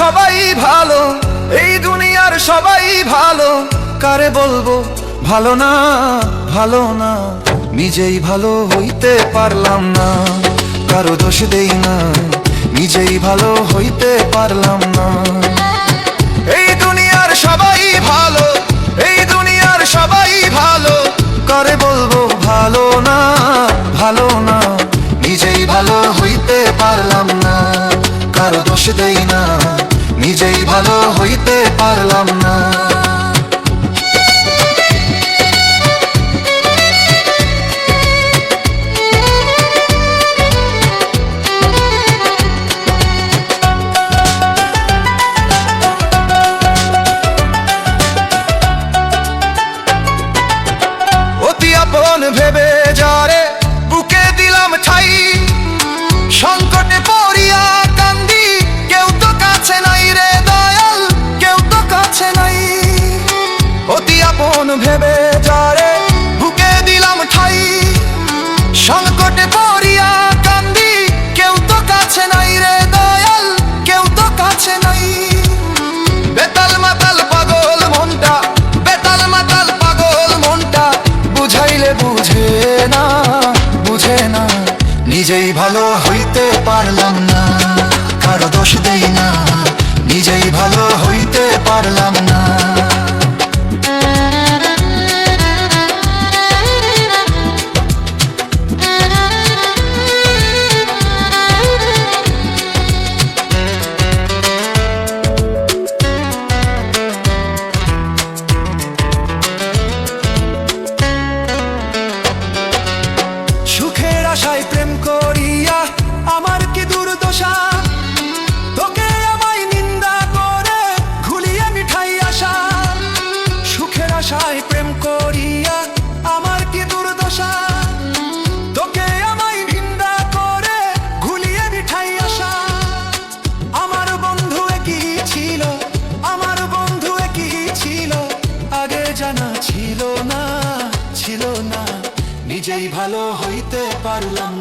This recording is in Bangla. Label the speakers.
Speaker 1: সবাই ভালো, এই দুনিয়ার সবাই ভালো, কারে বলবো ভালো না, ভালো না। নিজেই ভালো হইতে পারলাম না, কারো দোষ দেই না, নিজেই ভালো হইতে পারলাম না। এই দুনিয়ার সবাই ভালো, এই দুনিয়ার সবাই ভালো, কারে বলবো ভালো না, ভালো না। নিজেই ভালো হইতে পারলাম না, কারো দোষ দেই না, নিজেই ভালো হইতে পারলাম না। অতি আপন ভেবে যারে বুকে দিলাম ঠাই, সংকটে পড়িয়া কান্দি, কেউ তো কাছে নাই রে দয়াল, কেউ তো কাছে নাই। অতি আপন ভেবে যারে বুকে দিলাম ঠাই, সংকটে পড়িয়া কান্দি, কেউ তো কাছে নাই রে দয়াল, কেউ তো কাছে নাই। বেতাল মাতাল পাগল মনটা, বেতাল মাতাল পাগল মনটা, বুঝাইলে বুঝে না, বুঝে না। নিজেই ভালো হইতে পারলাম না, কারো দোষ দেই না, নিজেই ভালো হইতে পারলাম না। সুখের আশায় প্রেম করিয়া আমার কি দুর্দশা, তোকে আমায় নিন্দা করে ঘুলিয়ে মিঠাই আশা। সুখের আশায় প্রেম করিয়া আমার কি দুর্দশা, তোকে আমায় নিন্দা করে ঘুলিয়ে মিঠাই আশা। আমার বন্ধু একই ছিল, আমার বন্ধু একই ছিল, আগে জানা ছিল না, ছিল না। নিজেই ভালো হইতে পারলাম